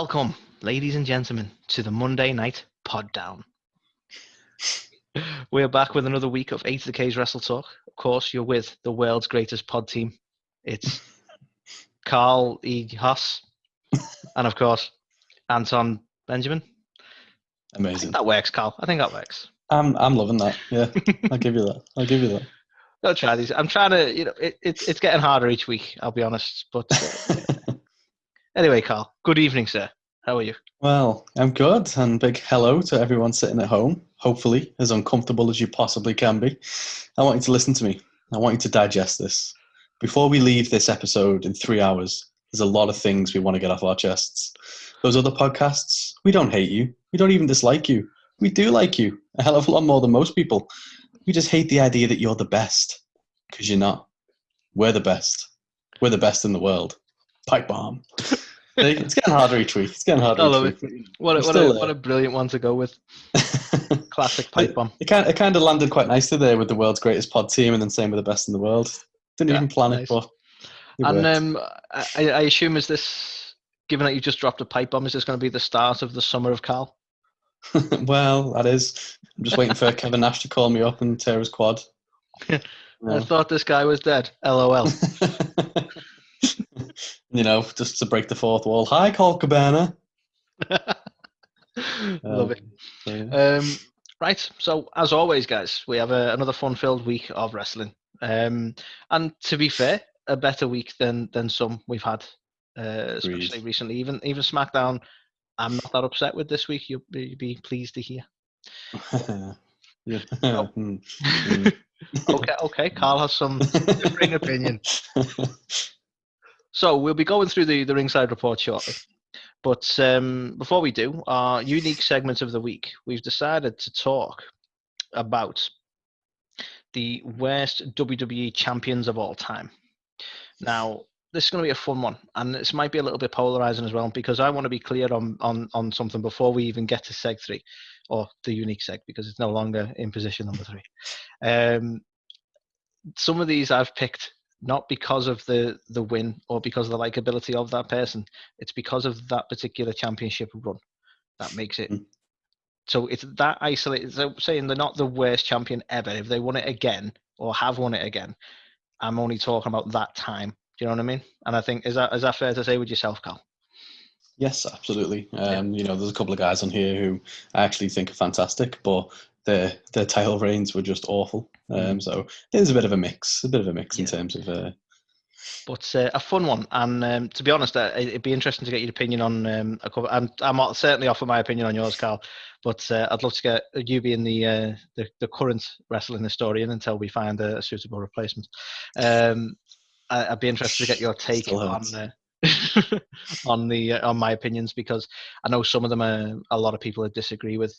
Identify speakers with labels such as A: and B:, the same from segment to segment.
A: Welcome, ladies and gentlemen, to the Monday Night Pod Down. We're back with another week of 8 to the K's Wrestle Talk. Of course, you're with the world's greatest pod team. It's Carl E. Haas and, of course, Anton Benjamin.
B: Amazing.
A: I think that works, Carl. I think that works.
B: I'm loving that. Yeah, I'll give you that.
A: I'll try these. I'm trying to, it's getting harder each week, I'll be honest. But anyway, Carl, good evening, sir. How are you?
B: Well, I'm good, and big hello to everyone sitting at home, hopefully as uncomfortable as you possibly can be. I want you to listen to me. I want you to digest this. Before we leave this episode in 3 hours, there's a lot of things we want to get off our chests. Those other podcasts, we don't hate you. We don't even dislike you. We do like you a hell of a lot more than most people. We just hate the idea that you're the best, because you're not. We're the best. We're the best in the world. Pipe bomb. It's getting harder each week. It's getting harder each week.
A: What a brilliant one to go with. Classic pipe bomb.
B: It kind of landed quite nicely there with the world's greatest pod team, and then same with the best in the world. Didn't even plan it, but
A: I assume, is this, given that you just dropped a pipe bomb, is this going to be the start of the summer of Carl?
B: Well, that is. I'm just waiting for Kevin Nash to call me up and tear his quad.
A: I thought this guy was dead. LOL.
B: Just to break the fourth wall. Hi, Colt Cabana.
A: Love it. Right, so as always, guys, we have another fun-filled week of wrestling. And to be fair, a better week than some we've had, especially recently. Even SmackDown, I'm not that upset with this week. You'll be pleased to hear. Okay. Carl has some differing opinion. So we'll be going through the Ringside report shortly. But before we do, our unique segment of the week, we've decided to talk about the worst WWE champions of all time. Now, this is going to be a fun one, and this might be a little bit polarizing as well, because I want to be clear on something before we even get to seg 3, or the unique seg, because it's no longer in position number 3. Some of these I've picked not because of the win or because of the likability of that person. It's because of that particular championship run that makes it. So it's that isolated. So saying they're not the worst champion ever. If they won it again or have won it again, I'm only talking about that time. Do you know what I mean? And I think, is that fair to say with yourself, Carl?
B: Yes, absolutely. There's a couple of guys on here who I actually think are fantastic, but their title reigns were just awful. So there's a bit of a mix in terms of.
A: But a fun one, and to be honest, it'd be interesting to get your opinion on a couple. I'm certainly offer my opinion on yours, Carl, but I'd love to get you being the current wrestling historian until we find a suitable replacement. I'd be interested to get your take on my opinions, because I know some of them a lot of people would disagree with,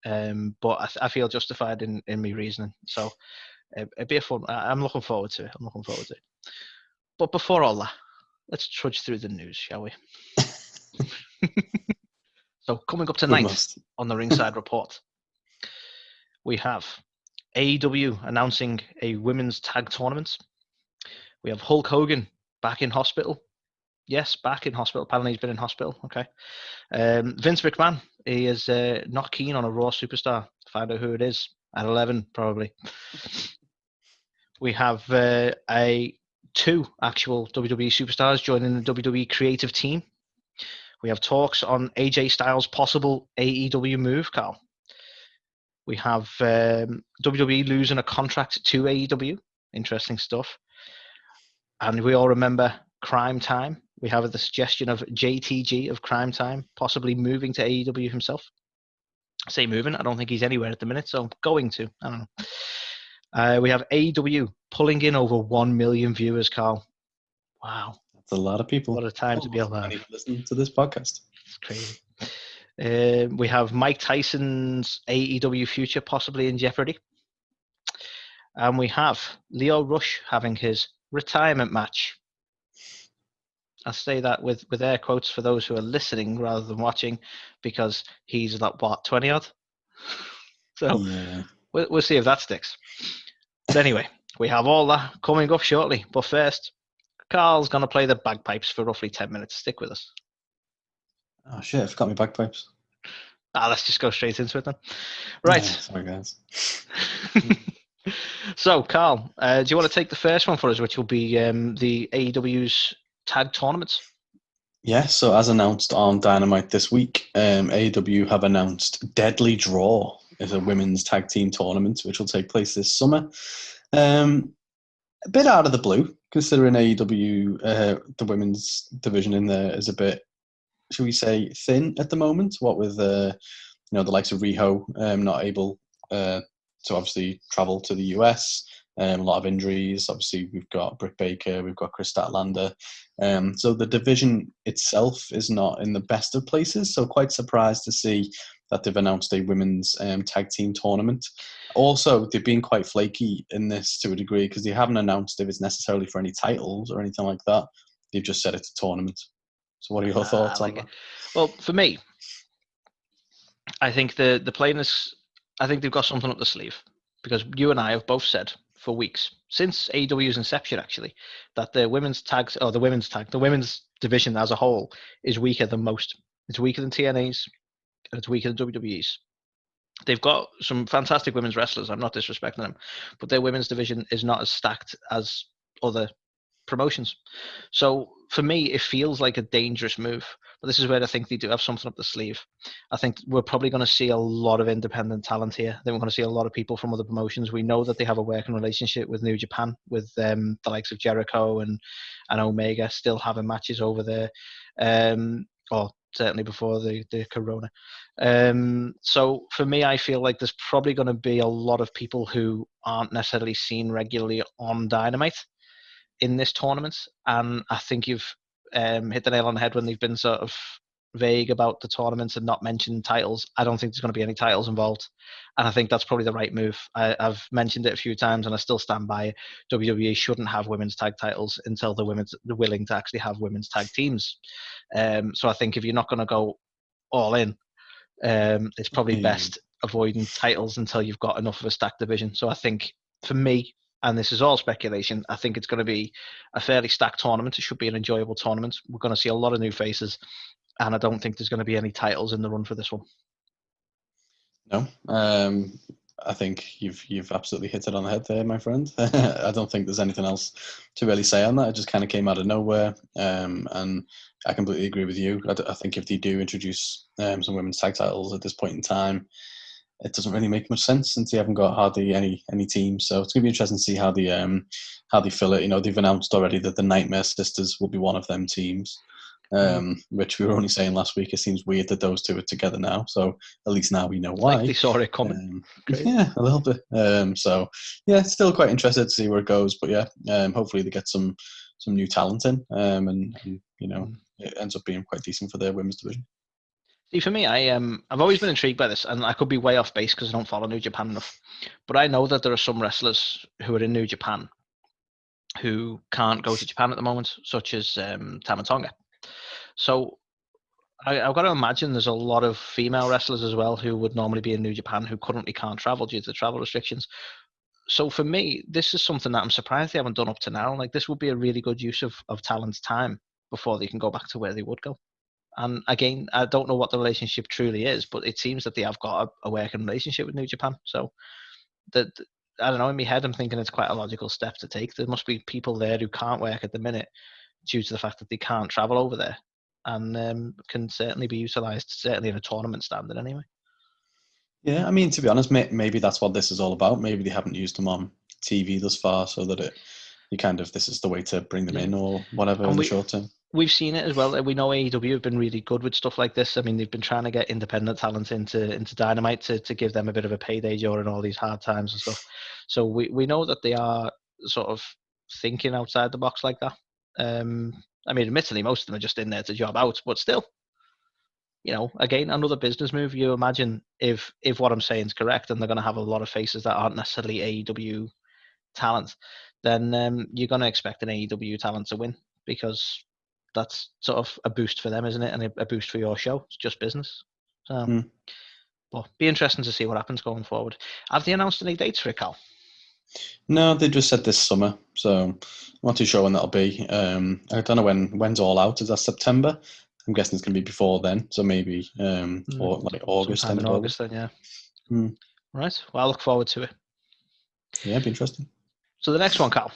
A: but I feel justified in me reasoning. So it'd be a fun. I'm looking forward to it. But before all that, let's trudge through the news, shall we? So coming up tonight on the Ringside Report, we have AEW announcing a women's tag tournament. We have Hulk Hogan back in hospital. Yes, back in hospital. Apparently he's been in hospital. Okay. Vince McMahon, he is not keen on a Raw superstar. Find out who it is at 11, probably. We have two actual WWE superstars joining the WWE creative team. We have talks on AJ Styles' possible AEW move, Carl. We have WWE losing a contract to AEW. Interesting stuff. And we all remember Crime Time. We have the suggestion of JTG of Crime Time possibly moving to AEW himself. I say moving. I don't think he's anywhere at the minute, so going to. I don't know. We have AEW pulling in over 1 million viewers, Carl. Wow.
B: That's a lot of people.
A: What a time to be alive.
B: Listen to this podcast.
A: It's crazy. We have Mike Tyson's AEW future possibly in jeopardy. And we have Leo Rush having his retirement match. I say that with air quotes for those who are listening rather than watching, because he's like, what, 20 odd? So yeah. We'll see if that sticks. But anyway, we have all that coming up shortly. But first, Carl's going to play the bagpipes for roughly 10 minutes. Stick with us.
B: Oh shit! I forgot my bagpipes.
A: Let's just go straight into it then. Right.
B: Sorry, guys.
A: So, Carl, do you want to take the first one for us, which will be the AEW's tag tournaments?
B: Yes, so as announced on Dynamite this week, AEW have announced Deadly Draw is a women's tag team tournament, which will take place this summer. A bit out of the blue, considering AEW, the women's division in there is a bit, should we say, thin at the moment. What with the likes of Riho not able to obviously travel to the US. A lot of injuries. Obviously, we've got Britt Baker, we've got Chris Statlander. So the division itself is not in the best of places. So quite surprised to see that they've announced a women's tag team tournament. Also, they've been quite flaky in this to a degree because they haven't announced if it's necessarily for any titles or anything like that. They've just said it's a tournament. So what are your thoughts on that?
A: Well, for me, I think the plainness, I think they've got something up the sleeve, because you and I have both said for weeks since AEW's inception, actually, that the women's division as a whole is weaker than most. It's weaker than TNA's, and it's weaker than WWE's. They've got some fantastic women's wrestlers. I'm not disrespecting them, but their women's division is not as stacked as other promotions. So for me, it feels like a dangerous move. But this is where I think they do have something up the sleeve. I think we're probably going to see a lot of independent talent here. I think we're going to see a lot of people from other promotions. We know that they have a working relationship with New Japan, with the likes of Jericho and Omega still having matches over there, or certainly before the corona. So for me, I feel like there's probably going to be a lot of people who aren't necessarily seen regularly on Dynamite in this tournament, and I think you've hit the nail on the head when they've been sort of vague about the tournaments and not mentioned titles. I don't think there's going to be any titles involved, and I think that's probably the right move. I've mentioned it a few times, and I still stand by it. WWE shouldn't have women's tag titles until they're willing to actually have women's tag teams. So I think if you're not going to go all in, it's probably best avoiding titles until you've got enough of a stacked division. So I think for me, and this is all speculation, I think it's going to be a fairly stacked tournament. It should be an enjoyable tournament. We're going to see a lot of new faces, and I don't think there's going to be any titles in the run for this one.
B: No, I think you've absolutely hit it on the head there, my friend. I don't think there's anything else to really say on that. It just kind of came out of nowhere, and I completely agree with you. I think if they do introduce some women's tag titles at this point in time, it doesn't really make much sense since they haven't got hardly any teams. So it's going to be interesting to see how they fill it. You know, they've announced already that the Nightmare Sisters will be one of them teams, which we were only saying last week. It seems weird that those two are together now. So at least now we know why.
A: Like they saw it coming.
B: Yeah, a little bit. So yeah, still quite interested to see where it goes. But yeah, hopefully they get some new talent in, and you know, it ends up being quite decent for their women's division.
A: See, for me, I've always been intrigued by this, and I could be way off base because I don't follow New Japan enough. But I know that there are some wrestlers who are in New Japan who can't go to Japan at the moment, such as Tama Tonga. So I've got to imagine there's a lot of female wrestlers as well who would normally be in New Japan who currently can't travel due to travel restrictions. So for me, this is something that I'm surprised they haven't done up to now. Like, this would be a really good use of talent's time before they can go back to where they would go. And again, I don't know what the relationship truly is, but it seems that they have got a working relationship with New Japan. So that, I don't know, in my head, I'm thinking it's quite a logical step to take. There must be people there who can't work at the minute due to the fact that they can't travel over there, and can certainly be utilised, certainly in a tournament standard anyway.
B: Yeah, I mean, to be honest, maybe that's what this is all about. Maybe they haven't used them on TV thus far, so that this is the way to bring them in or whatever in the short term.
A: We've seen it as well. We know AEW have been really good with stuff like this. I mean, they've been trying to get independent talent into Dynamite to give them a bit of a payday during all these hard times and stuff. So we know that they are sort of thinking outside the box like that. I mean, admittedly, most of them are just in there to job out, but still, you know, again, another business move. You imagine if what I'm saying is correct, and they're going to have a lot of faces that aren't necessarily AEW talent, then you're going to expect an AEW talent to win, because that's sort of a boost for them, isn't it? And a boost for your show. It's just business. So, well, be interesting to see what happens going forward. Have they announced any dates for it, Cal?
B: No, they just said this summer, so I'm not too sure when that'll be. I don't know when's All Out. Is that September? I'm guessing it's going to be before then, so maybe or like August,
A: sometime
B: end
A: in
B: of
A: August then, yeah.
B: Hmm.
A: Right. Well, I look forward to it.
B: Yeah, it'd be interesting.
A: So the next one, Carl.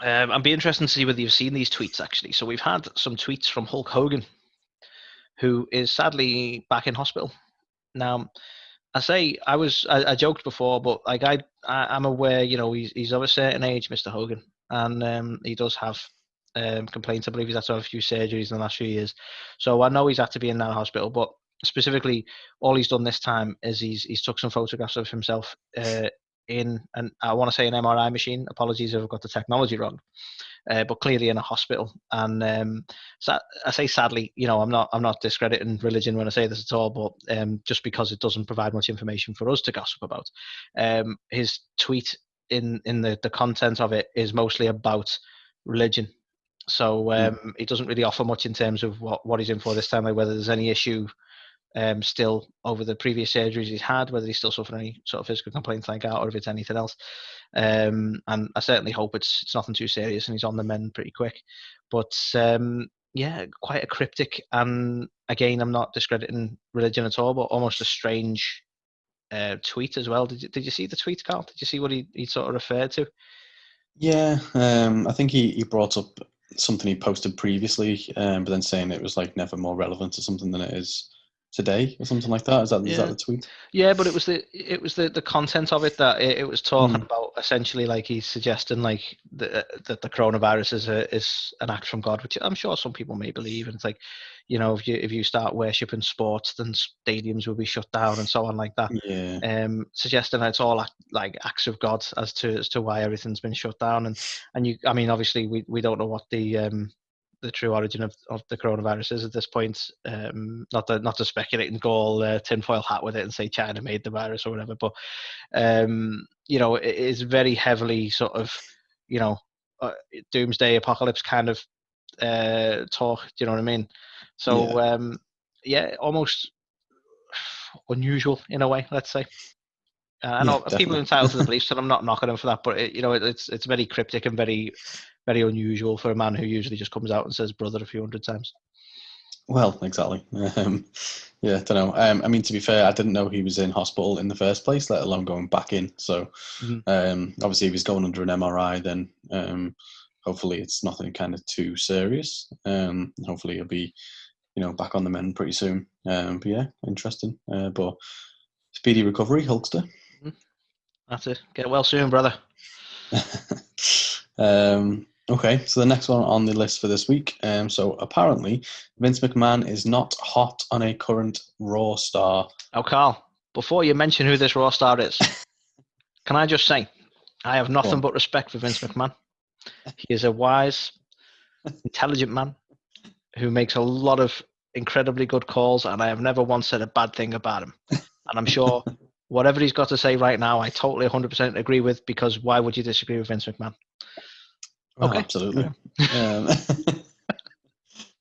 A: I'd be interested to see whether you've seen these tweets, actually. So we've had some tweets from Hulk Hogan, who is sadly back in hospital. Now, I joked before, but like I'm aware, he's of a certain age, Mr. Hogan, and he does have complaints. I believe he's had to have a few surgeries in the last few years, so I know he's had to be in that hospital. But specifically, all he's done this time is he's took some photographs of himself in, and I want to say, an MRI machine. Apologies if I've got the technology wrong. But clearly in a hospital. And I say sadly, I'm not discrediting religion when I say this at all, but just because it doesn't provide much information for us to gossip about. His tweet in the content of it is mostly about religion. So he doesn't really offer much in terms of what he's in for this time, like whether there's any issue still over the previous surgeries he's had, whether he's still suffering any sort of physical complaints like that, or if it's anything else. And I certainly hope it's nothing too serious and he's on the mend pretty quick. But yeah, quite a cryptic, and again, I'm not discrediting religion at all, but almost a strange tweet as well. Did you see the tweet, Carl? Did you see what he sort of referred to?
B: Yeah, I think he brought up something he posted previously, but then saying it was like never more relevant to something than it is today, or something like that. Is that the tweet?
A: Yeah, but it was the content of it that it was talking about. Essentially, like he's suggesting like that the coronavirus is an act from God, which I'm sure some people may believe. And it's like, if you start worshipping sports, then stadiums will be shut down and so on like that.
B: Yeah.
A: Suggesting that it's all like acts of God as to why everything's been shut down. And I mean, obviously we don't know what the true origin of the coronavirus is at this point. Not to speculate and go all tinfoil hat with it and say China made the virus or whatever, but it is very heavily sort of doomsday apocalypse kind of talk. Do you know what I mean? So yeah, almost unusual in a way, let's say. I know people are entitled to the beliefs, and I'm not knocking them for that, but it's very cryptic and very, very unusual for a man who usually just comes out and says "brother" a few hundred times.
B: Well, exactly. Yeah, I don't know. I mean, to be fair, I didn't know he was in hospital in the first place, let alone going back in. So, obviously, if he's going under an MRI, then hopefully it's nothing kind of too serious. Hopefully he'll be, back on the mend pretty soon. But yeah, interesting. But speedy recovery, Hulkster.
A: That's it. Get well soon, brother.
B: Okay, so the next one on the list for this week. So apparently, Vince McMahon is not hot on a current Raw star.
A: Oh, Carl, before you mention who this Raw star is, can I just say, I have nothing but respect for Vince McMahon. He is a wise, intelligent man who makes a lot of incredibly good calls, and I have never once said a bad thing about him. And I'm sure whatever he's got to say right now, I totally 100% agree with, because why would you disagree with Vince McMahon?
B: Oh, okay, absolutely.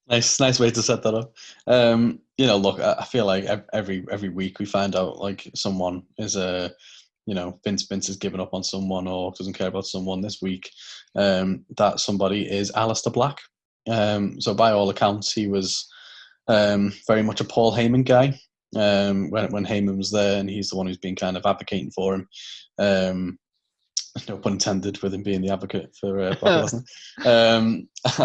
B: Nice way to set that up. Look, I feel like every week we find out like someone is Vince has given up on someone or doesn't care about someone. This week, that somebody is Aleister Black. So by all accounts, he was very much a Paul Heyman guy when Heyman was there, and he's the one who's been kind of advocating for him. No pun intended with him being the advocate for Brock Lesnar. I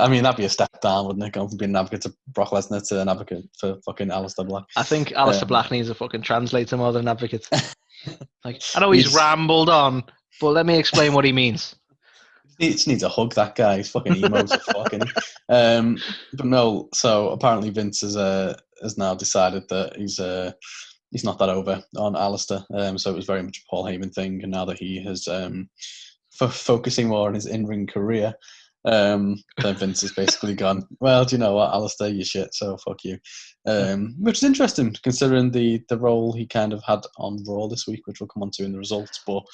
B: mean, that'd be a step down, wouldn't it? Going from being an advocate to Brock Lesnar to an advocate for fucking Aleister Black.
A: I think Aleister Black needs a fucking translator more than an advocate. Like, I know he's rambled on, but let me explain what he means.
B: He just needs a hug, that guy. He's fucking emo as fuck, isn't he? But no, so apparently Vince has now decided that he's not that over on Aleister. So it was very much a Paul Heyman thing, and now that he has focusing more on his in-ring career, then Vince has basically gone, well, do you know what, Aleister, you shit, so fuck you. Which is interesting, considering the role he kind of had on Raw this week, which we'll come on to in the results. But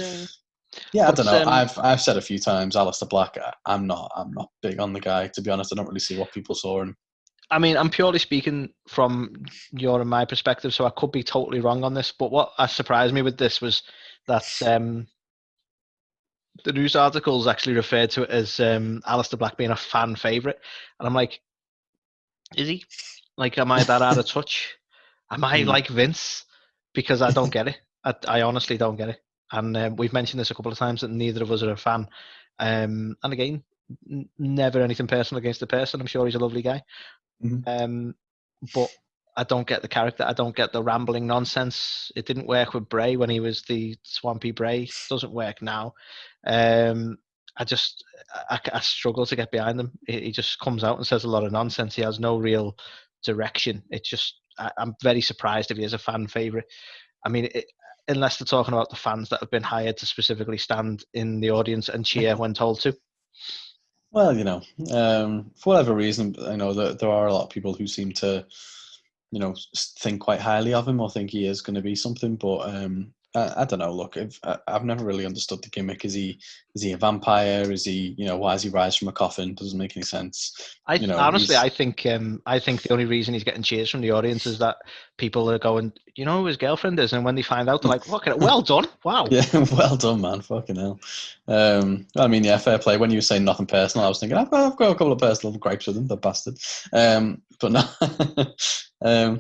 B: yeah, I don't know. I've said a few times, Aleister Black, I'm not big on the guy, to be honest. I don't really see what people saw in him.
A: I mean, I'm purely speaking from your and my perspective, so I could be totally wrong on this. But what surprised me with this was that the news articles actually referred to it as Aleister Black being a fan favourite. And I'm like, is he? Like, am I that out of touch? Am I like Vince? Because I don't get it. I honestly don't get it. And we've mentioned this a couple of times that neither of us are a fan. And again, never anything personal against the person. I'm sure he's a lovely guy. But I don't get the character. I don't get the rambling nonsense. It didn't work with Bray when he was the swampy Bray. Doesn't work now. I struggle to get behind him. He just comes out and says a lot of nonsense. He has no real direction. It's just I'm very surprised if he is a fan favorite. I mean, unless they're talking about the fans that have been hired to specifically stand in the audience and cheer when told to.
B: Well, for whatever reason, I know that there are a lot of people who seem to, think quite highly of him or think he is going to be something. But I don't know. Look, I've never really understood the gimmick. Is he a vampire? Is he, why does he rise from a coffin? Doesn't make any sense.
A: Honestly, I think the only reason he's getting cheers from the audience is that people are going, who his girlfriend is, and when they find out, they're like, "Look at it, well done, wow."
B: Yeah, well done, man. Fucking hell. I mean, yeah, fair play. When you were saying nothing personal, I was thinking I've got a couple of personal gripes with him, the bastard. But no,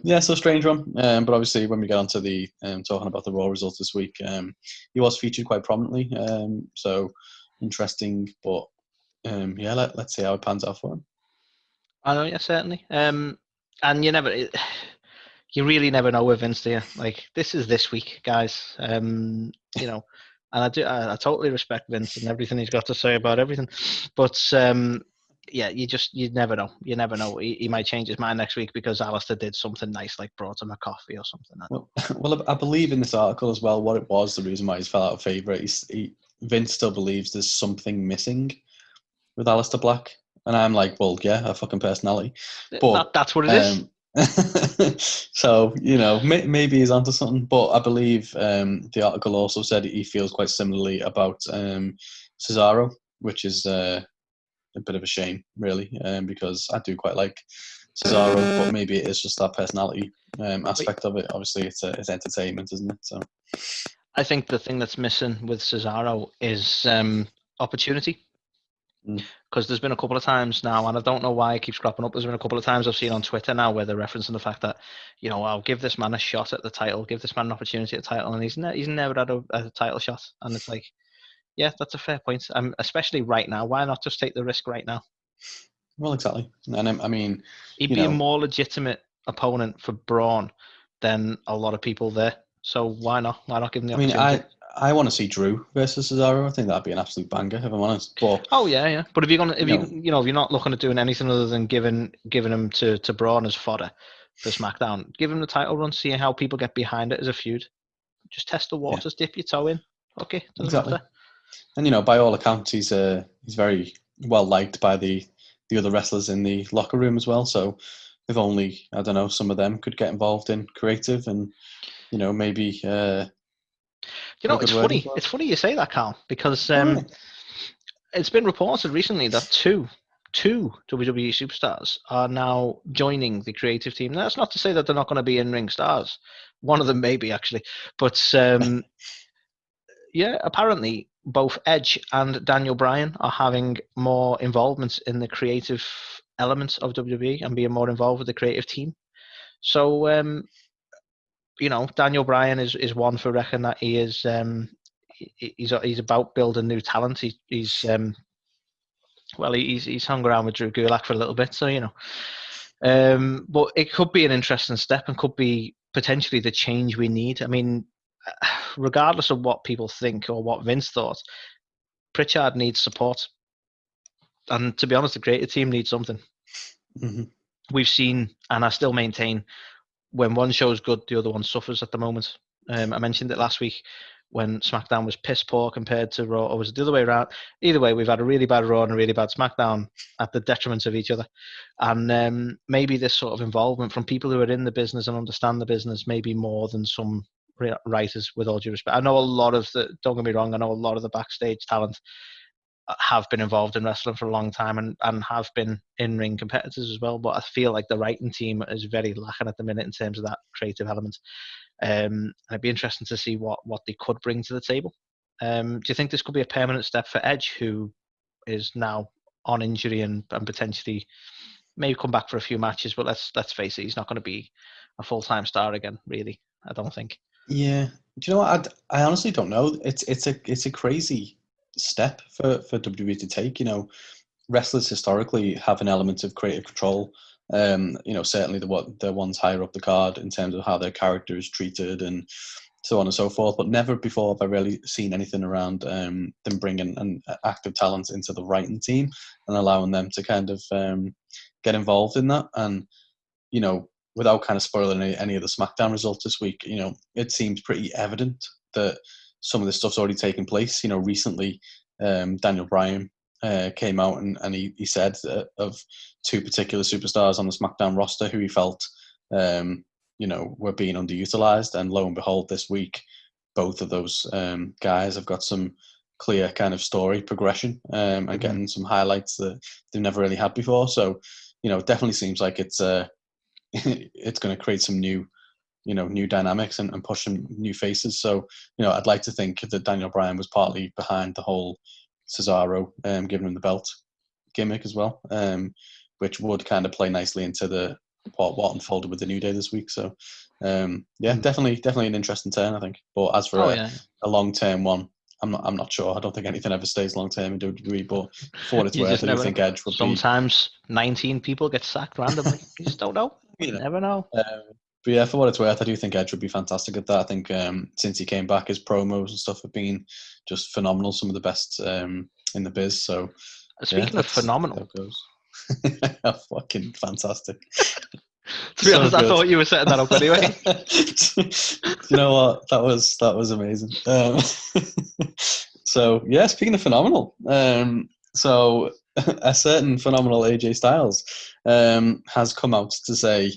B: yeah, so strange one. But obviously, when we get onto the talking about the Raw results this week, he was featured quite prominently. So interesting, but yeah, let's see how it pans out for him.
A: I know, yeah, certainly. And you really never know with Vince, do you? Like, this is this week, guys. And I totally respect Vince and everything he's got to say about everything. But yeah, you never know. You never know. He might change his mind next week because Alistair did something nice, like brought him a coffee or something.
B: Well, I believe in this article as well what it was, the reason why he's fell out of favour. Vince still believes there's something missing with Alistair Black. And I'm like, well, yeah, a fucking personality. But
A: that's what it is.
B: So, maybe he's onto something. But I believe the article also said he feels quite similarly about Cesaro, which is a bit of a shame, really, because I do quite like Cesaro, but maybe it is just that personality aspect of it. Obviously, it's entertainment, isn't it? So,
A: I think the thing that's missing with Cesaro is opportunity. Because there's been a couple of times now, and I don't know why it keeps cropping up. There's been a couple of times I've seen on Twitter now where they're referencing the fact that, I'll give this man a shot at the title, give this man an opportunity at the title, and he's never had a title shot. And it's like, yeah, that's a fair point. Especially right now. Why not just take the risk right now?
B: Well, exactly. And I mean,
A: he'd be a more legitimate opponent for Braun than a lot of people there. So why not? Why not give him the opportunity?
B: I want to see Drew versus Cesaro. I think that'd be an absolute banger, if I'm honest. But
A: yeah. But if you're not looking at doing anything other than giving him to Braun as fodder for SmackDown, give him the title run, see how people get behind it as a feud. Just test the waters, dip your toe in. Okay, doesn't matter.
B: And by all accounts, he's very well liked by the other wrestlers in the locker room as well. So if only, I don't know, some of them could get involved in creative and maybe.
A: It's funny. Well. It's funny you say that, Carl, because it's been reported recently that two WWE superstars are now joining the creative team. Now, that's not to say that they're not going to be in-ring stars. One of them maybe, actually. But yeah, apparently both Edge and Daniel Bryan are having more involvement in the creative elements of WWE and being more involved with the creative team. So, Daniel Bryan is one for reckon that he is he's about building new talent. He's hung around with Drew Gulak for a little bit, so but it could be an interesting step and could be potentially the change we need. I mean, regardless of what people think or what Vince thought, Pritchard needs support, and to be honest, the creative team needs something.
B: Mm-hmm.
A: We've seen, and I still maintain, when one show's good, the other one suffers at the moment. I mentioned it last week when SmackDown was piss poor compared to Raw, or was it the other way around? Either way, we've had a really bad Raw and a really bad SmackDown at the detriment of each other. And maybe this sort of involvement from people who are in the business and understand the business, maybe more than some writers, with all due respect. I know a lot of don't get me wrong, I know a lot of the backstage talent have been involved in wrestling for a long time and have been in-ring competitors as well, but I feel like the writing team is very lacking at the minute in terms of that creative element. It'd be interesting to see what they could bring to the table. Do you think this could be a permanent step for Edge, who is now on injury and potentially Maybe come back for a few matches, but let's face it, he's not going to be a full-time star again. Really, I don't think.
B: Yeah. Do you know what? I honestly don't know. It's a crazy step for WWE to take. Wrestlers historically have an element of creative control. Certainly the ones higher up the card in terms of how their character is treated and so on and so forth. But never before have I really seen anything around them bringing an active talent into the writing team and allowing them to kind of get involved in that. And without kind of spoiling any of the SmackDown results this week, it seems pretty evident that some of this stuff's already taken place. Recently, Daniel Bryan came out and he said of two particular superstars on the SmackDown roster who he felt were being underutilized, and lo and behold, this week both of those guys have got some clear kind of story progression and getting some highlights that they've never really had before. So it definitely seems like it's it's going to create some new dynamics and push some new faces. So I'd like to think that Daniel Bryan was partly behind the whole Cesaro giving him the belt gimmick as well, which would kind of play nicely into the what unfolded with the New Day this week. So definitely an interesting turn, I think. But as for a long-term one, I'm not sure. I don't think anything ever stays long-term in WWE, but for what it's worth, I do think Edge would
A: sometimes 19 people get sacked randomly. You just don't know. You never know.
B: But yeah, for what it's worth, I do think Edge would be fantastic at that. I think since he came back, his promos and stuff have been just phenomenal. Some of the best in the biz. So
A: speaking of phenomenal,
B: fucking fantastic.
A: To be honest, I thought you were setting that up anyway.
B: You know what? That was amazing. So yeah, speaking of phenomenal, so a certain phenomenal AJ Styles has come out to say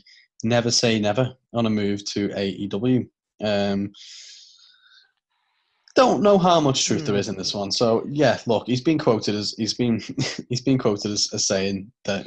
B: never say never on a move to AEW. Don't know how much truth there is in this one. So yeah, look, he's been quoted as saying that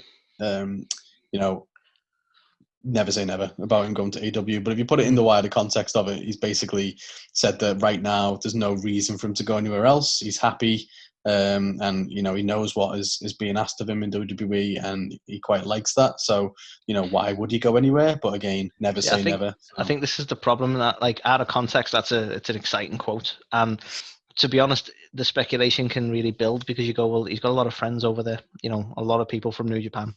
B: never say never about him going to AEW. But if you put it in the wider context of it, he's basically said that right now there's no reason for him to go anywhere else. He's happy, and he knows what is being asked of him in WWE, and he quite likes that. So why would he go anywhere? But again, never say never. So.
A: I think this is the problem, that like out of context, it's an exciting quote, and to be honest, the speculation can really build because you go, well, he's got a lot of friends over there, a lot of people from New Japan.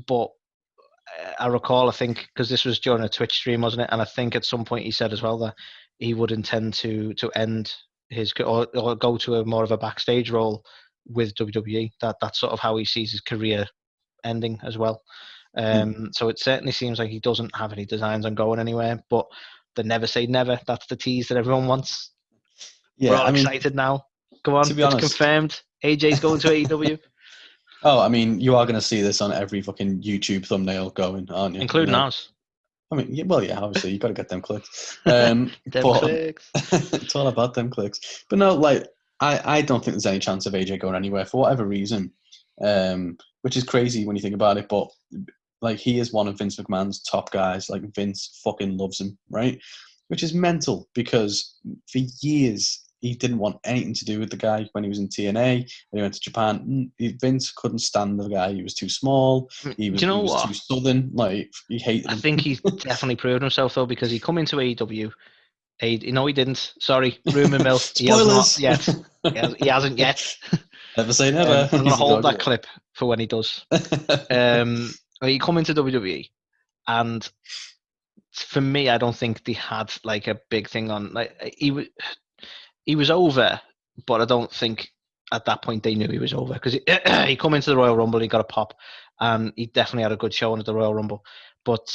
A: But I recall, I think, because this was during a Twitch stream, wasn't it? And I think at some point he said as well that he would intend to end his or go to a more of a backstage role with WWE. That's sort of how he sees his career ending as well. So it certainly seems like he doesn't have any designs on going anywhere. But the never say never, that's the tease that everyone wants. Yeah, we're all excited now. Go on, it's confirmed. AJ's going to AEW.
B: Oh, I mean, you are going to see this on every fucking YouTube thumbnail going, aren't you?
A: Including ours.
B: I mean, yeah, obviously, you got to get them clicks.
A: Clicks.
B: It's all about them clicks. But no, like, I don't think there's any chance of AJ going anywhere for whatever reason, which is crazy when you think about it. But, like, he is one of Vince McMahon's top guys. Like, Vince fucking loves him, right? Which is mental because for years, he didn't want anything to do with the guy when he was in TNA. When he went to Japan, Vince couldn't stand the guy. He was too small. He was too southern. Like, he hated him.
A: I think he's definitely proved himself, though, because he come into AEW. He didn't. Sorry, rumour mill.
B: Spoilers.
A: He has not yet. He hasn't yet.
B: Never say never.
A: I'm going to hold that clip for when he does. He come into WWE, and for me, I don't think they had like a big thing on. Like he was over, but I don't think at that point they knew he was over because he come into the Royal Rumble, he got a pop, and he definitely had a good showing at the Royal Rumble. But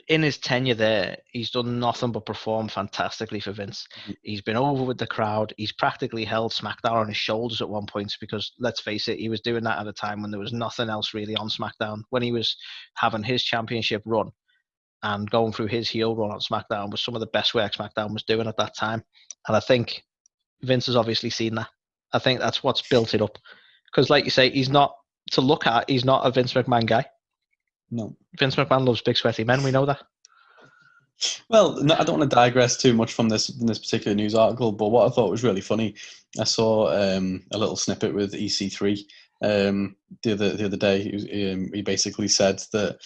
A: in his tenure there, he's done nothing but perform fantastically for Vince. He's been over with the crowd. He's practically held SmackDown on his shoulders at one point because, let's face it, he was doing that at a time when there was nothing else really on SmackDown. When he was having his championship run and going through his heel run on SmackDown was some of the best work SmackDown was doing at that time. And I think Vince has obviously seen that. I think that's what's built it up. Because like you say, he's not a Vince McMahon guy.
B: No.
A: Vince McMahon loves big sweaty men, we know that.
B: Well, no, I don't want to digress too much from this particular news article, but what I thought was really funny, I saw a little snippet with EC3 the other day. He basically said that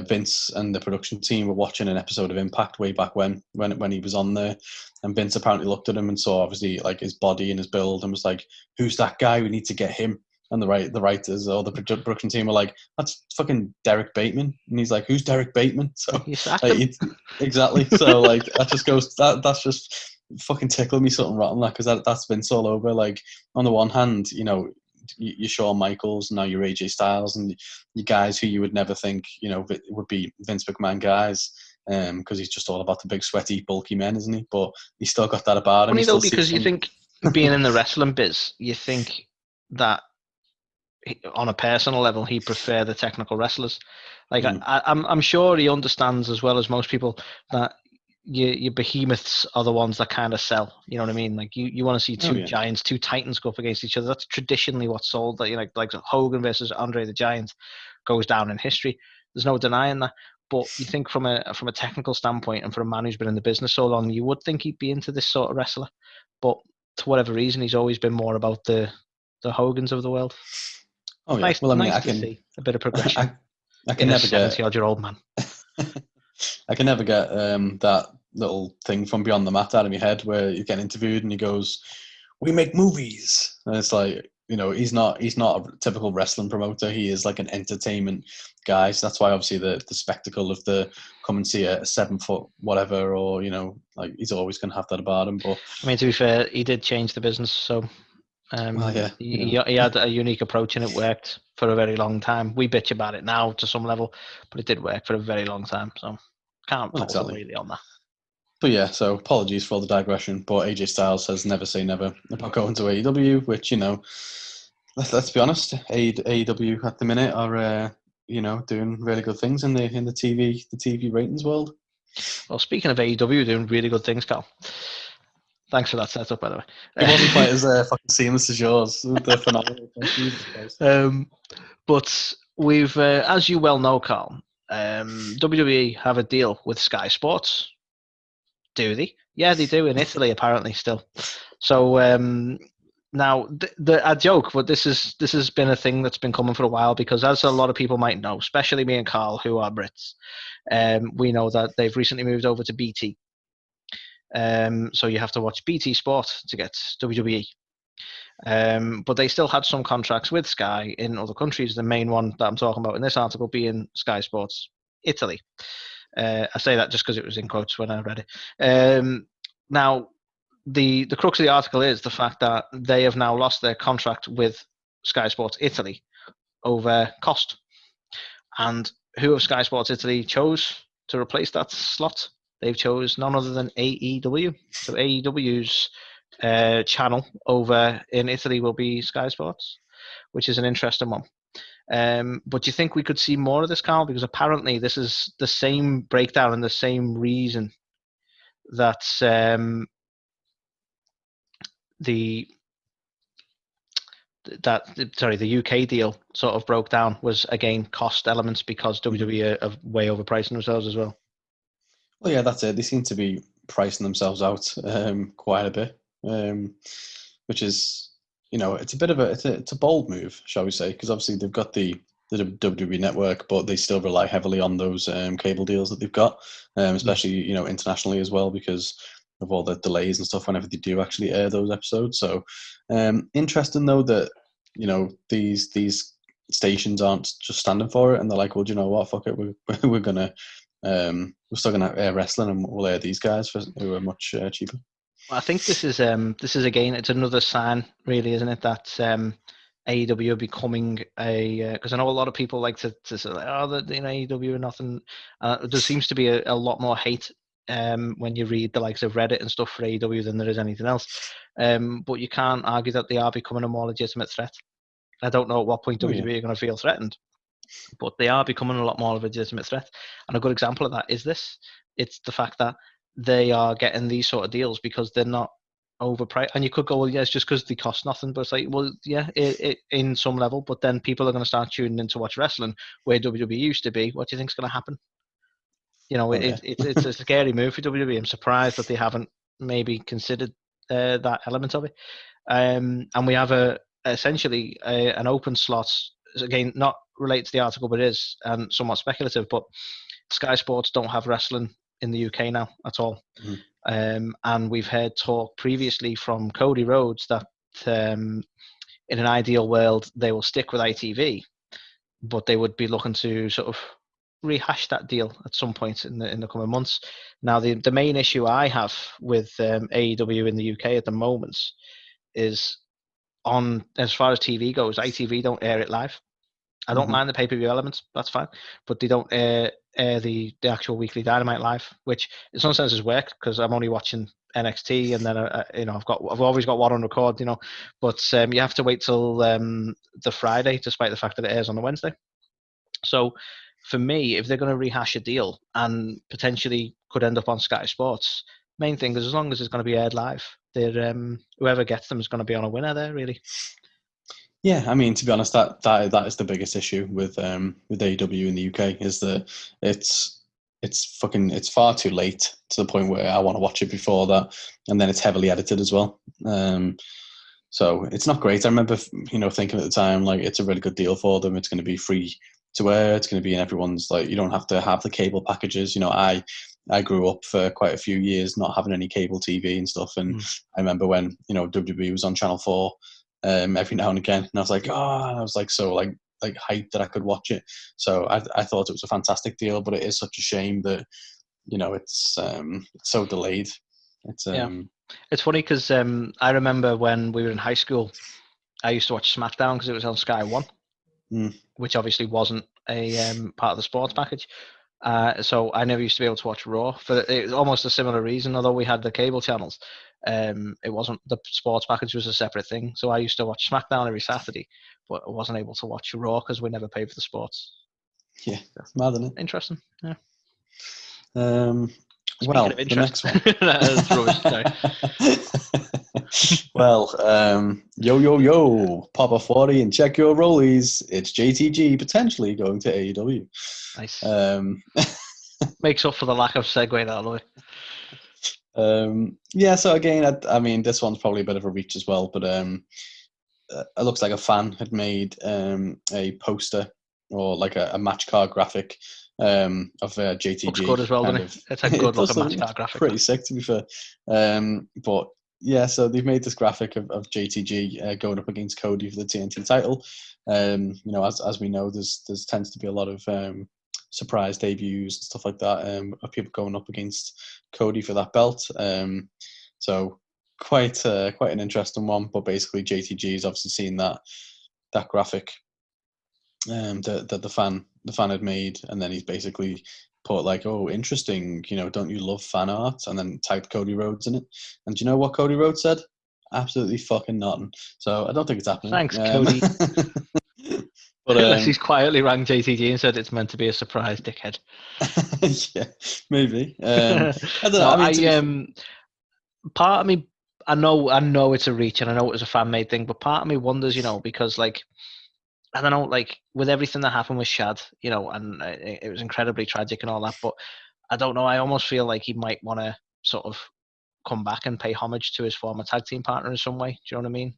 B: Vince and the production team were watching an episode of Impact way back when he was on there, and Vince apparently looked at him and saw obviously like his body and his build and was like, "Who's that guy? We need to get him." And the writers or the production team were like, "That's fucking Derek Bateman," and he's like, "Who's Derek Bateman?" So
A: You sacked
B: like,
A: him.
B: exactly. So like that just goes that's just fucking tickled me something rotten, like, because that's Vince all over. Like, on the one hand, you're Shawn Michaels, now you're AJ Styles, and you guys who you would never think, would be Vince McMahon guys, because he's just all about the big, sweaty, bulky men, isn't he? But he's still got that about him.
A: Funny though, because you think, being in the wrestling biz, you think that on a personal level, he prefer the technical wrestlers. Like, I'm sure he understands as well as most people that your behemoths are the ones that kind of sell. You know what I mean? Like, you want to see two giants, two titans go up against each other. That's traditionally what's sold. That, like Hogan versus Andre the Giant goes down in history. There's no denying that. But you think from a technical standpoint, and for a man who's been in the business so long, you would think he'd be into this sort of wrestler. But to whatever reason, he's always been more about the Hogans of the world.
B: Oh yeah.
A: Nice,
B: well, I mean,
A: nice to see a bit of progression.
B: I can never get
A: 70-odd-year-old man.
B: I can never get that little thing from Beyond the Mat out of my head where you get interviewed and he goes, "We make movies," and it's like, he's not a typical wrestling promoter. He is like an entertainment guy. So that's why obviously the spectacle of the come and see a 7-foot whatever, or like, he's always going to have that about him. But
A: I mean, to be fair, he did change the business, so. He had a unique approach and it worked for a very long time. We bitch about it now to some level, but it did work for a very long time. So can't fault him really on that.
B: But yeah, so apologies for all the digression. But AJ Styles says never say never about going to AEW, which, let's be honest, AEW at the minute are doing really good things in the TV ratings world.
A: Well, speaking of AEW doing really good things, Carl. Thanks for that setup, by the way.
B: It wasn't quite as fucking seamless as yours. The phenomenal.
A: But we've, as you well know, Carl, WWE have a deal with Sky Sports. Do they? Yeah, they do in Italy, apparently, still. So now, I joke, but this has been a thing that's been coming for a while, because as a lot of people might know, especially me and Carl, who are Brits, we know that they've recently moved over to BT. So you have to watch BT Sport to get WWE. But they still had some contracts with Sky in other countries. The main one that I'm talking about in this article being Sky Sports Italy. I say that just because it was in quotes when I read it. Now, the crux of the article is the fact that they have now lost their contract with Sky Sports Italy over cost. And who of Sky Sports Italy chose to replace that slot? They've chose none other than AEW. So AEW's channel over in Italy will be Sky Sports, which is an interesting one. But do you think we could see more of this, Carl? Because apparently this is the same breakdown and the same reason that the UK deal sort of broke down, was again cost elements, because WWE are way overpricing themselves as well.
B: Well, yeah, that's it. They seem to be pricing themselves out quite a bit, which is, it's a bit of it's a bold move, shall we say? Because obviously they've got the WWE network, but they still rely heavily on those cable deals that they've got, especially internationally as well, because of all the delays and stuff whenever they do actually air those episodes. So interesting though that these stations aren't just standing for it, and they're like, well, do you know what? Fuck it, we're gonna. We're still going to air wrestling, and we'll air these guys who are much cheaper.
A: Well, I think this is again, it's another sign, really, isn't it, that AEW are becoming because I know a lot of people like to say, AEW are nothing. There seems to be a lot more hate when you read the likes of Reddit and stuff for AEW than there is anything else. But you can't argue that they are becoming a more legitimate threat. I don't know at what point WWE are going to feel threatened, but they are becoming a lot more of a legitimate threat. And a good example of that is this. It's the fact that they are getting these sort of deals because they're not overpriced. And you could go, well, yeah, it's just because they cost nothing. But it's like, well, yeah, it in some level. But then people are going to start tuning in to watch wrestling where WWE used to be. What do you think is going to happen? It's a scary move for WWE. I'm surprised that they haven't maybe considered that element of it. And we have a essentially an open slot. Again, not related to the article, but it is, and somewhat speculative. But Sky Sports don't have wrestling in the UK now at all. And we've heard talk previously from Cody Rhodes that in an ideal world they will stick with ITV, but they would be looking to sort of rehash that deal at some point in the coming months. Now, the main issue I have with AEW in the UK at the moment is on as far as TV goes, ITV don't air it live. I don't mind the pay-per-view elements, that's fine, but they don't air the actual weekly Dynamite live, which in some senses work because I'm only watching NXT, and then I've always got one on record, but you have to wait till the Friday, despite the fact that it airs on the Wednesday. So for me, if they're going to rehash a deal and potentially could end up on Sky Sports, main thing is as long as it's going to be aired live, whoever gets them is going to be on a winner there, really.
B: Yeah, I mean, to be honest, that is the biggest issue with AEW in the UK is that it's far too late to the point where I want to watch it before that, and then it's heavily edited as well. So it's not great. I remember, thinking at the time, like, it's a really good deal for them. It's going to be free to air. It's going to be in everyone's, like, you don't have to have the cable packages. I grew up for quite a few years not having any cable TV and stuff, and I remember when WWE was on Channel 4 every now and again, and I was like, so hyped that I could watch it. So I thought it was a fantastic deal, but it is such a shame that it's so delayed.
A: It's funny because I remember when we were in high school, I used to watch SmackDown because it was on Sky One, which obviously wasn't a part of the sports package. So I never used to be able to watch Raw for it was almost a similar reason. Although we had the cable channels, it wasn't, the sports package was a separate thing. So I used to watch SmackDown every Saturday, but I wasn't able to watch Raw because we never paid for the sports.
B: Yeah, it's mad, isn't it?
A: Interesting. Yeah.
B: Well, the next one. Well, yo, Papa 40 and check your rollies. It's JTG potentially going to AEW.
A: Nice. Makes up for the lack of segue that way.
B: Yeah, so again, I mean, this one's probably a bit of a reach as well, but it looks like a fan had made a poster or like a match card graphic of JTG.
A: Looks good as well, doesn't it? It's a good looking match card graphic.
B: Pretty sick, to be fair. But yeah, so they've made this graphic of JTG going up against Cody for the TNT title. As we know, there's tends to be a lot of surprise debuts and stuff like that of people going up against Cody for that belt. So quite an interesting one. But basically, JTG is obviously seeing that graphic that the fan had made, and then he's basically put like, "Oh, interesting, don't you love fan art?" and then typed Cody Rhodes in it. And do you know what Cody Rhodes said? Absolutely fucking nothing. So I don't think it's happening.
A: Thanks, Cody. But unless he's quietly rang JTG and said it's meant to be a surprise, dickhead.
B: Yeah, maybe. I don't know.
A: No, part of me, I know it's a reach, and I know it was a fan made thing, but part of me wonders, because like, I don't know, like with everything that happened with Shad, and it was incredibly tragic and all that, but I don't know. I almost feel like he might want to sort of come back and pay homage to his former tag team partner in some way. Do you know what I mean?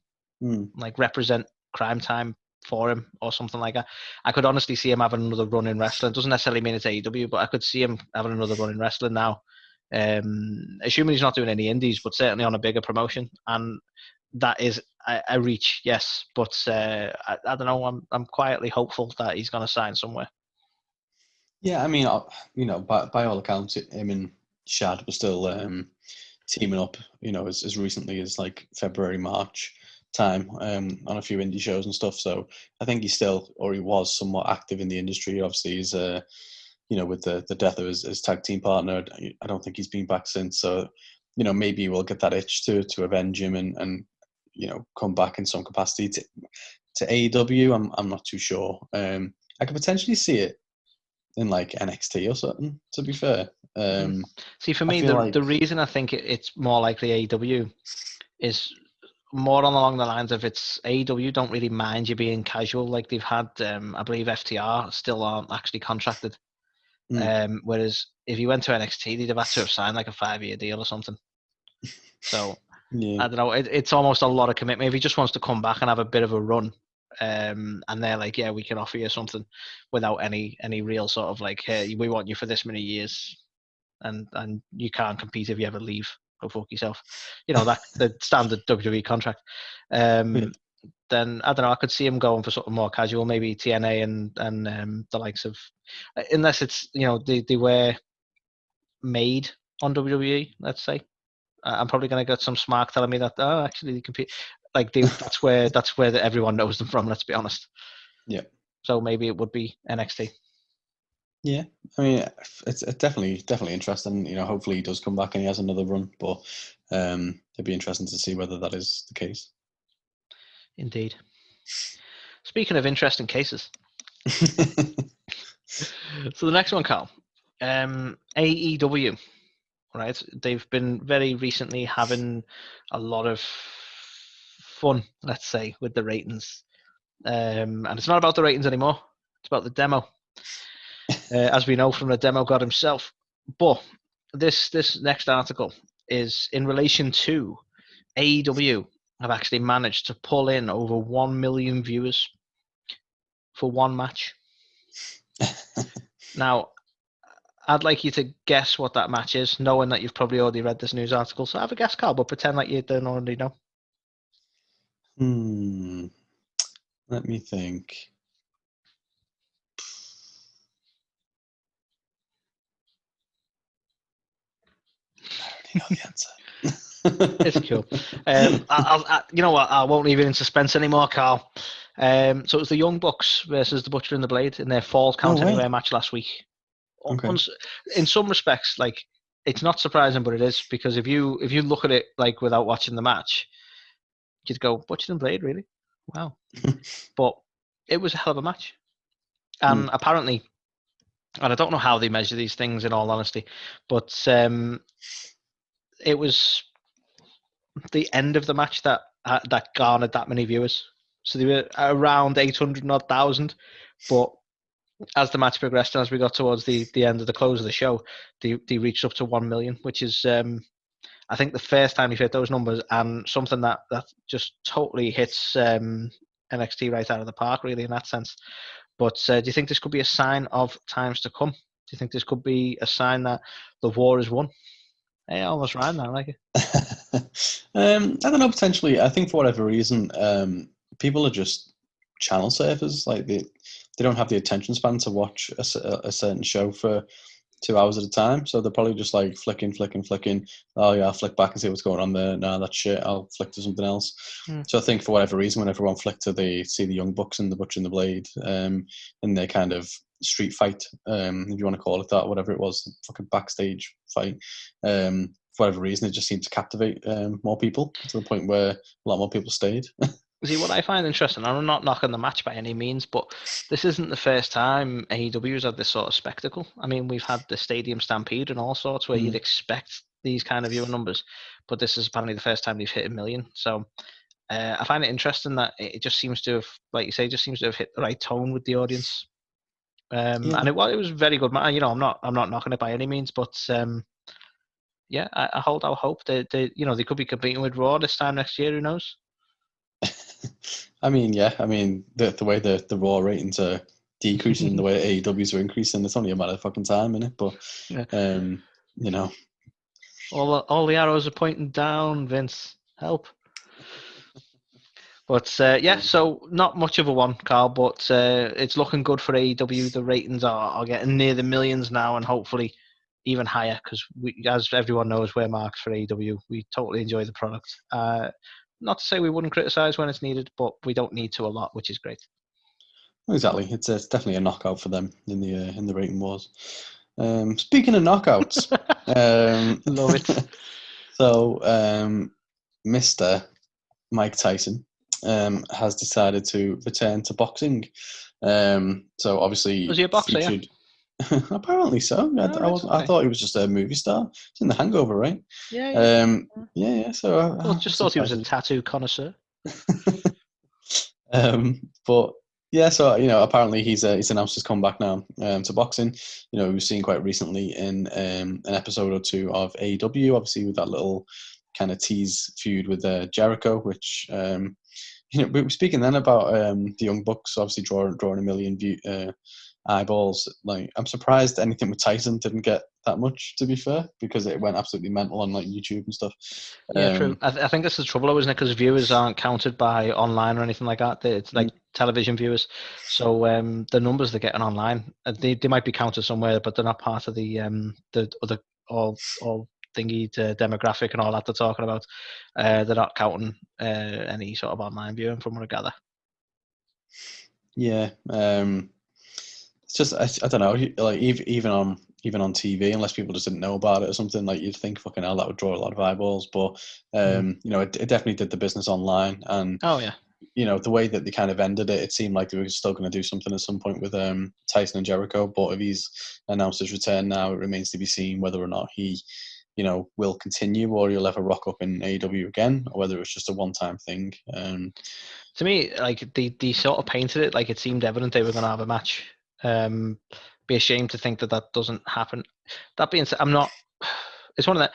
A: Like represent Crime Time for him or something like that. I could honestly see him having another run in wrestling. It doesn't necessarily mean it's AEW, but I could see him having another run in wrestling now. Assuming he's not doing any indies, but certainly on a bigger promotion. And that is a reach, yes. But I don't know. I'm quietly hopeful that he's going to sign somewhere.
B: Yeah, I mean, by all accounts, him and Shad were still teaming up, as recently as like February, March time on a few indie shows and stuff. So I think he was somewhat active in the industry. Obviously, he's with the death of his tag team partner, I don't think he's been back since. So maybe we'll get that itch to avenge him and come back in some capacity to AEW. I'm not too sure. I could potentially see it in like NXT or something, to be fair.
A: See, for me, the reason I think it's more likely AEW is more along the lines of it's AEW don't really mind you being casual. Like they've had, I believe FTR still aren't actually contracted. Whereas if you went to NXT, they'd have had to have signed like a 5-year deal or something. So
B: Yeah.
A: I don't know. It's almost a lot of commitment. If he just wants to come back and have a bit of a run, and they're like, yeah, we can offer you something without any real sort of like, hey, we want you for this many years, and you can't compete if you ever leave. Go fuck yourself. That the standard WWE contract.
B: Yeah.
A: Then I don't know. I could see him going for something more casual, maybe TNA and the likes of, unless it's they were made on WWE. Let's say I'm probably going to get some smack telling me that actually they compete. Like that's where everyone knows them from. Let's be honest.
B: Yeah.
A: So maybe it would be NXT.
B: Yeah, I mean, it's definitely interesting. Hopefully he does come back and he has another run, but it'd be interesting to see whether that is the case.
A: Indeed. Speaking of interesting cases, so the next one, Carl, AEW, right? They've been very recently having a lot of fun, let's say, with the ratings, and it's not about the ratings anymore. It's about the demo. As we know from the demo god himself. But this next article is in relation to AEW have actually managed to pull in over 1 million viewers for one match. Now, I'd like you to guess what that match is, knowing that you've probably already read this news article. So have a guess, Carl, but pretend like you don't already know.
B: Let me think. I already know the answer.
A: It's cool. You know what? I won't leave it in suspense anymore, Carl. So it was the Young Bucks versus the Butcher and the Blade in their Fall Count Anywhere match last week.
B: Okay.
A: In some respects, like, it's not surprising, but it is, because if you look at it like without watching the match, you'd go, Butcher and Blade, really? Wow. But it was a hell of a match. And apparently, and I don't know how they measure these things in all honesty, but it was the end of the match that garnered that many viewers. So they were around 800,000, but as the match progressed and as we got towards the end of the close of the show, they reached up to 1 million, which is I think the first time you've hit those numbers, and something that just totally hits NXT right out of the park, really, in that sense. But do you think this could be a sign of times to come? Do you think this could be a sign that the war is won? Hey, I almost rhymed that, I like it.
B: I don't know, potentially. I think for whatever reason, people are just channel surfers. Like they don't have the attention span to watch a certain show for 2 hours at a time. So they're probably just like flicking. Oh yeah, I'll flick back and see what's going on there. No, that's shit. I'll flick to something else. So I think for whatever reason, when everyone flicked to, they see the Young Bucks and the Butcher and the Blade, and they kind of street fight, if you want to call it that, whatever it was, fucking backstage fight. For whatever reason, it just seemed to captivate more people to the point where a lot more people stayed.
A: See, what I find interesting, and I'm not knocking the match by any means, but this isn't the first time AEW has had this sort of spectacle. I mean, we've had the Stadium Stampede and all sorts where you'd expect these kind of viewer numbers, but this is apparently the first time they've hit 1 million. So I find it interesting that it just seems to have, like you say, just seems to have hit the right tone with the audience. And it was a very good match. You know, I'm not knocking it by any means, but yeah, I hold out hope that they could be competing with Raw this time next year. Who knows?
B: I mean, yeah. I mean, the way the Raw ratings are decreasing and the way AEWs are increasing, it's only a matter of fucking time, isn't it? But, you know.
A: All the arrows are pointing down, Vince. Help. But, yeah, so not much of a one, Carl, but it's looking good for AEW. The ratings are getting near the millions now, and hopefully even higher, because as everyone knows, we're marks for AEW. We totally enjoy the product. Not to say we wouldn't criticize when it's needed, but we don't need to a lot, which is great.
B: Exactly, it's definitely a knockout for them in the rating wars. Speaking of knockouts,
A: love it.
B: So, Mr. Mike Tyson has decided to return to boxing. So obviously,
A: was he a boxer?
B: Featured... Yeah? Apparently so. I thought he was just a movie star. It's in The Hangover, right?
A: Yeah.
B: Yeah. So
A: I just thought he was a tattoo connoisseur.
B: But yeah, so apparently he's announced his comeback now to boxing. We've seen quite recently in an episode or two of AEW, obviously with that little kind of tease feud with Jericho, which we were speaking then about the Young Bucks obviously drawing a million eyeballs. Like, I'm surprised anything with Tyson didn't get that much, to be fair, because it went absolutely mental on like YouTube and stuff.
A: Yeah, true. I think this is the trouble, isn't it? Because viewers aren't counted by online or anything like that. It's like television viewers. So the numbers they're getting online, they might be counted somewhere, but they're not part of the other all thingy to demographic and all that they're talking about. They're not counting any sort of online viewing, from what I gather.
B: Yeah, it's just I don't know. Like even on TV, unless people just didn't know about it or something, like you'd think fucking hell that would draw a lot of eyeballs. But it definitely did the business online, and
A: oh yeah,
B: the way that they kind of ended it, it seemed like they were still going to do something at some point with Tyson and Jericho. But if he's announced his return now, it remains to be seen whether or not he will continue, or he'll ever rock up in AEW again, or whether it's just a one-time thing.
A: To me, like they sort of painted it like it seemed evident they were going to have a match. Be ashamed to think that doesn't happen. That being said, I'm not. It's one of that.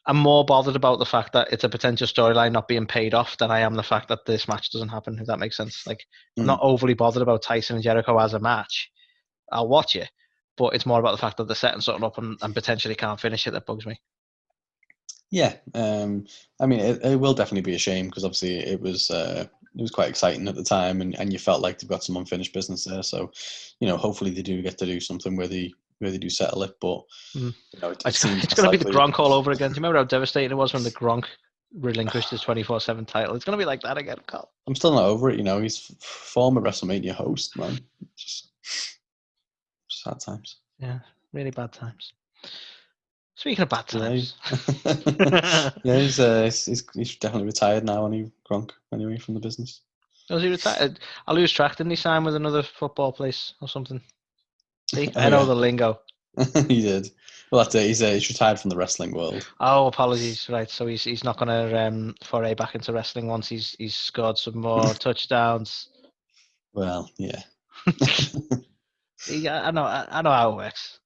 A: I'm more bothered about the fact that it's a potential storyline not being paid off than I am the fact that this match doesn't happen. If that makes sense. Like I'm not overly bothered about Tyson and Jericho as a match. I'll watch it, but it's more about the fact that they're setting something up and potentially can't finish it that bugs me.
B: Yeah, I mean, it will definitely be a shame because obviously it was quite exciting at the time, and you felt like they've got some unfinished business there. So, hopefully they do get to do something where they do settle it. But it seems
A: it's going to be the Gronk all over again. Do you remember how devastating it was when the Gronk relinquished his 24/7 title? It's going to be like that again, Carl.
B: I'm still not over it. He's former WrestleMania host, man. Just sad times.
A: Yeah, really bad times. Speaking of bad times,
B: yeah, he's definitely retired now, and he Gronk anyway from the business.
A: Was he retired? I lose track. Didn't he sign with another football place or something? See, I know the lingo.
B: He did. Well, that's it. He's retired from the wrestling world.
A: Oh, apologies. Right, so he's not going to foray back into wrestling once he's scored some more touchdowns.
B: Well, yeah.
A: See, I know how it works.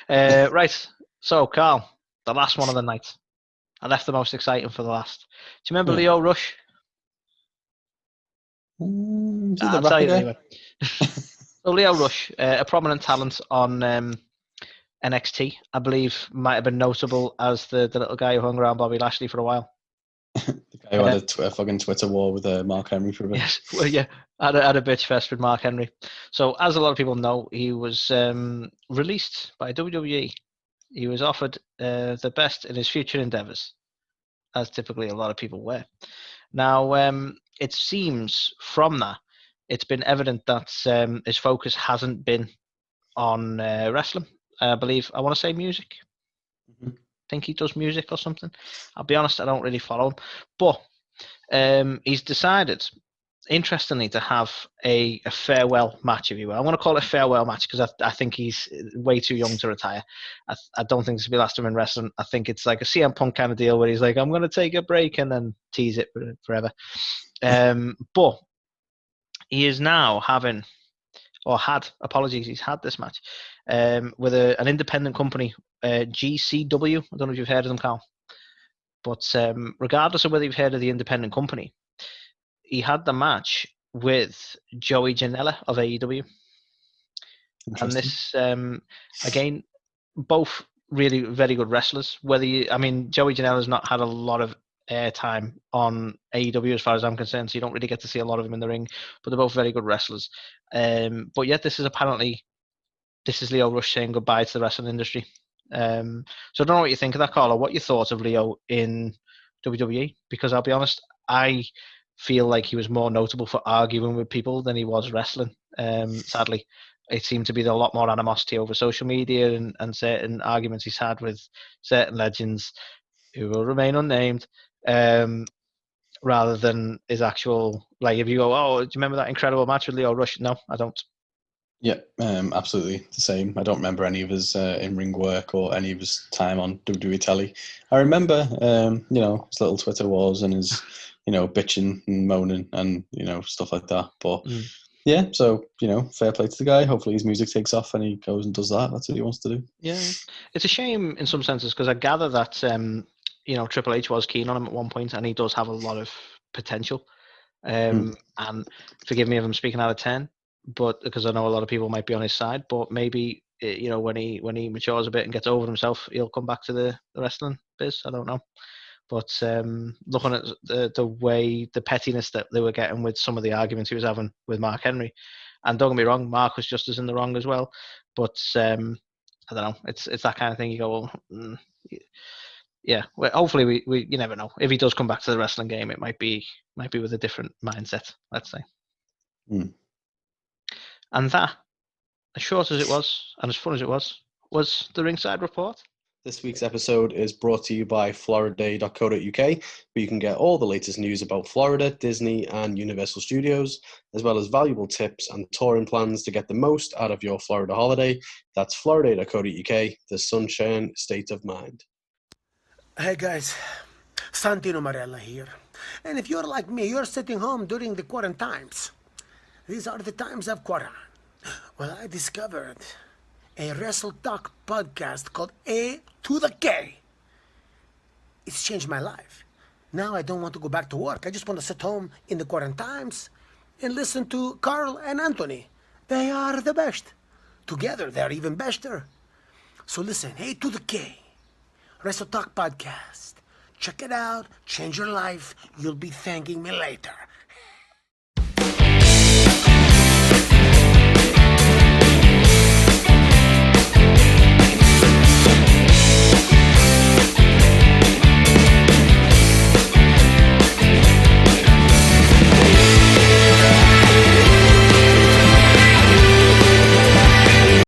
A: Yeah. Right. So, Carl, the last one of the night. I left the most exciting for the last. Do you remember Leo Rush?
B: I'll tell you anyway.
A: So Leo Rush, a prominent talent on NXT, I believe, might have been notable as the little guy who hung around Bobby Lashley for a while.
B: The guy who had a fucking Twitter war with Mark Henry for a bit.
A: Yes, well, yeah, had a bitch fest with Mark Henry. So, as a lot of people know, he was released by WWE. He was offered the best in his future endeavors, as typically a lot of people were. Now, it seems from that, it's been evident that his focus hasn't been on wrestling. I want to say music. I think he does music or something. I'll be honest, I don't really follow him. But he's decided, interestingly, to have a farewell match, if you will. I want to call it a farewell match because I think he's way too young to retire. I don't think this will be last time in wrestling. I think it's like a CM Punk kind of deal where he's like, I'm going to take a break and then tease it forever. But he is now having, or had, apologies, he's had this match with an independent company, GCW. I don't know if you've heard of them, Carl. But regardless of whether you've heard of the independent company, he had the match with Joey Janela of AEW. And this, again, both really very good wrestlers. Joey Janela's not had a lot of airtime on AEW as far as I'm concerned, so you don't really get to see a lot of them in the ring, but they're both very good wrestlers. But yet this is Leo Rush saying goodbye to the wrestling industry. So I don't know what you think of that, Carl, or what your thoughts of Leo in WWE, because I'll be honest, I feel like he was more notable for arguing with people than he was wrestling. Sadly, it seemed to be a lot more animosity over social media and certain arguments he's had with certain legends who will remain unnamed, rather than his actual, like, if you go, oh, do you remember that incredible match with Leo Rush? No, I don't.
B: Yeah, absolutely the same. I don't remember any of his in-ring work or any of his time on WWE telly. I remember, his little Twitter wars and his, bitching and moaning and, stuff like that. But yeah, so, fair play to the guy. Hopefully his music takes off and he goes and does that. That's what he wants to do.
A: Yeah. It's a shame in some senses because I gather that Triple H was keen on him at one point, and he does have a lot of potential. And forgive me if I'm speaking out of turn, but because I know a lot of people might be on his side, but maybe when he matures a bit and gets over himself, he'll come back to the wrestling biz. I don't know. But looking at the way, the pettiness that they were getting with some of the arguments he was having with Mark Henry, and don't get me wrong, Mark was just as in the wrong as well. But I don't know. It's that kind of thing. You go, well, yeah. Well, hopefully, we you never know. If he does come back to the wrestling game, it might be with a different mindset. Let's say. And that, as short as it was and as fun as it was the Ringside Report.
B: This week's episode is brought to you by Floriday.co.uk, where you can get all the latest news about Florida, Disney, and Universal Studios, as well as valuable tips and touring plans to get the most out of your Florida holiday. That's Floriday.co.uk, the sunshine state of mind.
C: Hey guys, Santino Marella here. And if you're like me, you're sitting home during the quarantines. These are the times of quarantine. Well, I discovered a Wrestle Talk podcast called A to the K. It's changed my life. Now I don't want to go back to work. I just want to sit home in the quarantines and listen to Carl and Anthony. They are the best. Together, they're even better. So listen, A to the K. Wrestle Talk podcast. Check it out. Change your life. You'll be thanking me later.